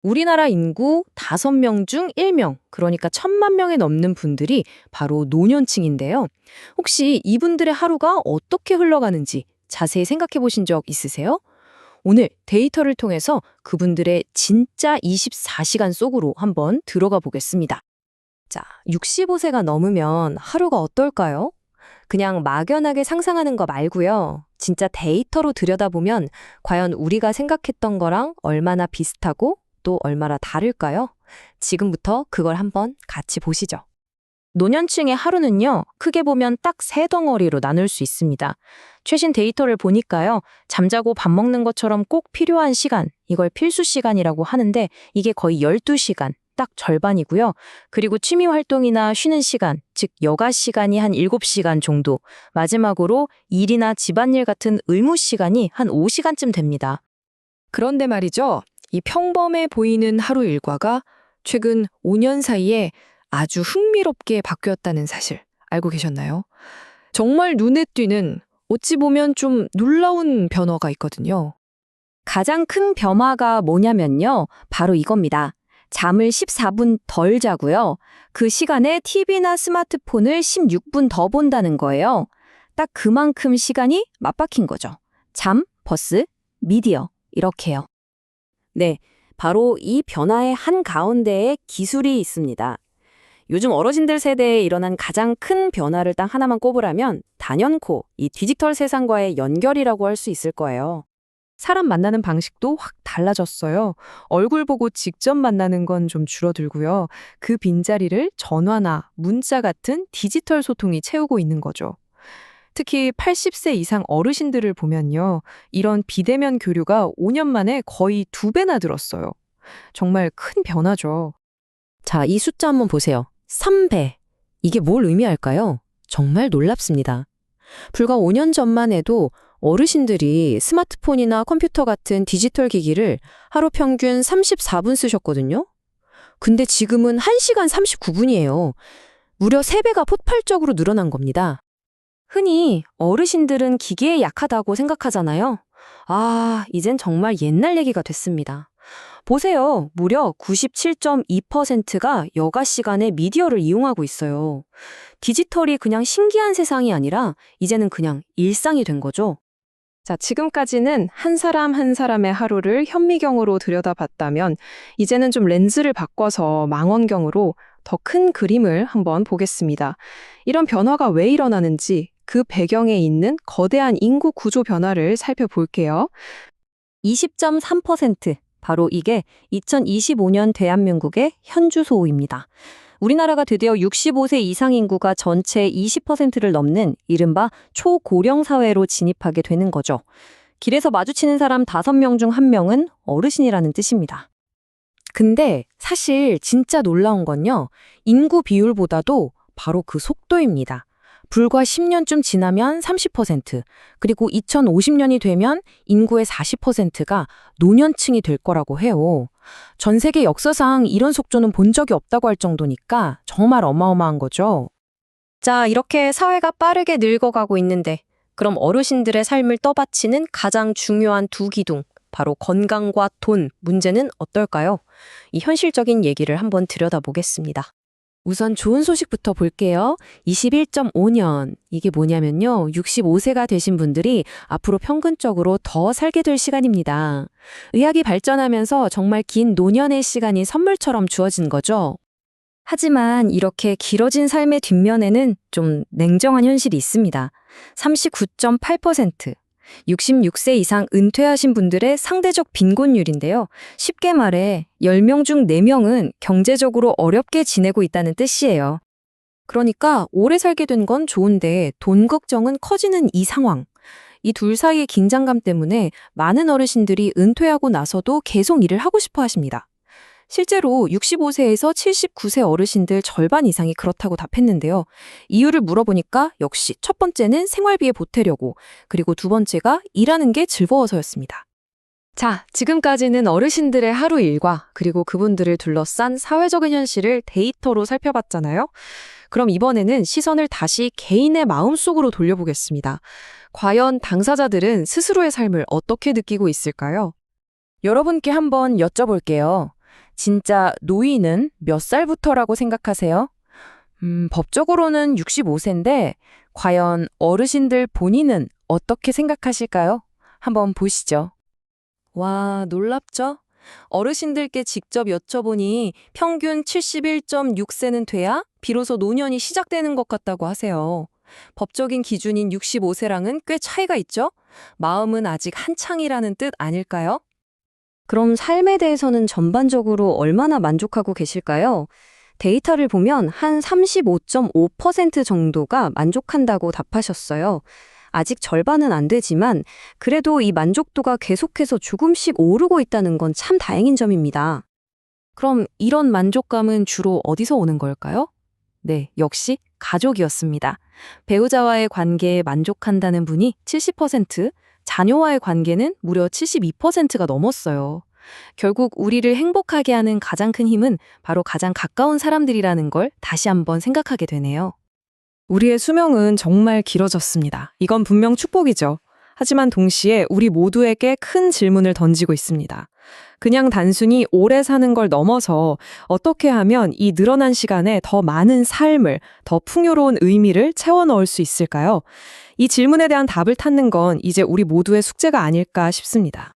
우리나라 인구 5명 중 1명, 그러니까 1,000만 명에 넘는 분들이 바로 노년층인데요. 혹시 이분들의 하루가 어떻게 흘러가는지 자세히 생각해 보신 적 있으세요? 오늘 데이터를 통해서 그분들의 진짜 24시간 속으로 한번 들어가 보겠습니다. 자, 65세가 넘으면 하루가 어떨까요? 그냥 막연하게 상상하는 거 말고요. 진짜 데이터로 들여다보면 과연 우리가 생각했던 거랑 얼마나 비슷하고 또 얼마나 다를까요? 지금부터 그걸 한번 같이 보시죠. 노년층의 하루는요, 크게 보면 딱 세 덩어리로 나눌 수 있습니다. 최신 데이터를 보니까요, 잠자고 밥 먹는 것처럼 꼭 필요한 시간, 이걸 필수 시간이라고 하는데 이게 거의 12시간, 딱 절반이고요. 그리고 취미 활동이나 쉬는 시간, 즉 여가 시간이 한 7시간 정도, 마지막으로 일이나 집안일 같은 의무 시간이 한 5시간쯤 됩니다. 그런데 말이죠. 이 평범해 보이는 하루 일과가 최근 5년 사이에 아주 흥미롭게 바뀌었다는 사실 알고 계셨나요? 정말 눈에 띄는 어찌 보면 좀 놀라운 변화가 있거든요. 가장 큰 변화가 뭐냐면요, 바로 이겁니다. 잠을 14분 덜 자고요. 그 시간에 TV나 스마트폰을 16분 더 본다는 거예요. 딱 그만큼 시간이 맞박힌 거죠. 잠, 버스, 미디어, 이렇게요. 네, 바로 이 변화의 한가운데에 기술이 있습니다. 요즘 어르신들 세대에 일어난 가장 큰 변화를 딱 하나만 꼽으라면 단연코 이 디지털 세상과의 연결이라고 할 수 있을 거예요. 사람 만나는 방식도 확 달라졌어요. 얼굴 보고 직접 만나는 건 좀 줄어들고요. 그 빈자리를 전화나 문자 같은 디지털 소통이 채우고 있는 거죠. 특히 80세 이상 어르신들을 보면요. 이런 비대면 교류가 5년 만에 거의 2배나 늘었어요. 정말 큰 변화죠. 자, 이 숫자 한번 보세요. 3배. 이게 뭘 의미할까요? 정말 놀랍습니다. 불과 5년 전만 해도 어르신들이 스마트폰이나 컴퓨터 같은 디지털 기기를 하루 평균 34분 쓰셨거든요. 근데 지금은 1시간 39분이에요. 무려 3배가 폭발적으로 늘어난 겁니다. 흔히 어르신들은 기계에 약하다고 생각하잖아요. 아, 이젠 정말 옛날 얘기가 됐습니다. 보세요. 무려 97.2%가 여가 시간에 미디어를 이용하고 있어요. 디지털이 그냥 신기한 세상이 아니라 이제는 그냥 일상이 된 거죠. 자, 지금까지는 한 사람 한 사람의 하루를 현미경으로 들여다봤다면 이제는 좀 렌즈를 바꿔서 망원경으로 더 큰 그림을 한번 보겠습니다. 이런 변화가 왜 일어나는지 그 배경에 있는 거대한 인구 구조 변화를 살펴볼게요. 20.3%. 바로 이게 2025년 대한민국의 현주소입니다. 우리나라가 드디어 65세 이상 인구가 전체의 20%를 넘는 이른바 초고령 사회로 진입하게 되는 거죠. 길에서 마주치는 사람 5명 중 1명은 어르신이라는 뜻입니다. 근데 사실 진짜 놀라운 건요, 인구 비율보다도 바로 그 속도입니다. 불과 10년쯤 지나면 30%, 그리고 2050년이 되면 인구의 40%가 노년층이 될 거라고 해요. 전 세계 역사상 이런 속도는 본 적이 없다고 할 정도니까 정말 어마어마한 거죠. 자, 이렇게 사회가 빠르게 늙어가고 있는데 그럼 어르신들의 삶을 떠받치는 가장 중요한 두 기둥, 바로 건강과 돈 문제는 어떨까요? 이 현실적인 얘기를 한번 들여다보겠습니다. 우선 좋은 소식부터 볼게요. 21.5년. 이게 뭐냐면요, 65세가 되신 분들이 앞으로 평균적으로 더 살게 될 시간입니다. 의학이 발전하면서 정말 긴 노년의 시간이 선물처럼 주어진 거죠. 하지만 이렇게 길어진 삶의 뒷면에는 좀 냉정한 현실이 있습니다. 39.8%. 66세 이상 은퇴하신 분들의 상대적 빈곤율인데요. 쉽게 말해 10명 중 4명은 경제적으로 어렵게 지내고 있다는 뜻이에요. 그러니까 오래 살게 된 건 좋은데 돈 걱정은 커지는 이 상황. 이 둘 사이의 긴장감 때문에 많은 어르신들이 은퇴하고 나서도 계속 일을 하고 싶어 하십니다. 실제로 65세에서 79세 어르신들 절반 이상이 그렇다고 답했는데요. 이유를 물어보니까 역시 첫 번째는 생활비에 보태려고, 그리고 두 번째가 일하는 게 즐거워서였습니다. 자, 지금까지는 어르신들의 하루 일과 그리고 그분들을 둘러싼 사회적인 현실을 데이터로 살펴봤잖아요. 그럼 이번에는 시선을 다시 개인의 마음속으로 돌려보겠습니다. 과연 당사자들은 스스로의 삶을 어떻게 느끼고 있을까요? 여러분께 한번 여쭤볼게요. 진짜 노인은 몇 살부터라고 생각하세요? 법적으로는 65세인데 과연 어르신들 본인은 어떻게 생각하실까요? 한번 보시죠. 와, 놀랍죠? 어르신들께 직접 여쭤보니 평균 71.6세는 돼야 비로소 노년이 시작되는 것 같다고 하세요. 법적인 기준인 65세랑은 꽤 차이가 있죠? 마음은 아직 한창이라는 뜻 아닐까요? 그럼 삶에 대해서는 전반적으로 얼마나 만족하고 계실까요? 데이터를 보면 한 35.5% 정도가 만족한다고 답하셨어요. 아직 절반은 안 되지만 그래도 이 만족도가 계속해서 조금씩 오르고 있다는 건 참 다행인 점입니다. 그럼 이런 만족감은 주로 어디서 오는 걸까요? 네, 역시 가족이었습니다. 배우자와의 관계에 만족한다는 분이 70%, 자녀와의 관계는 무려 72%가 넘었어요. 결국 우리를 행복하게 하는 가장 큰 힘은 바로 가장 가까운 사람들이라는 걸 다시 한번 생각하게 되네요. 우리의 수명은 정말 길어졌습니다. 이건 분명 축복이죠. 하지만 동시에 우리 모두에게 큰 질문을 던지고 있습니다. 그냥 단순히 오래 사는 걸 넘어서 어떻게 하면 이 늘어난 시간에 더 많은 삶을, 더 풍요로운 의미를 채워 넣을 수 있을까요? 이 질문에 대한 답을 찾는 건 이제 우리 모두의 숙제가 아닐까 싶습니다.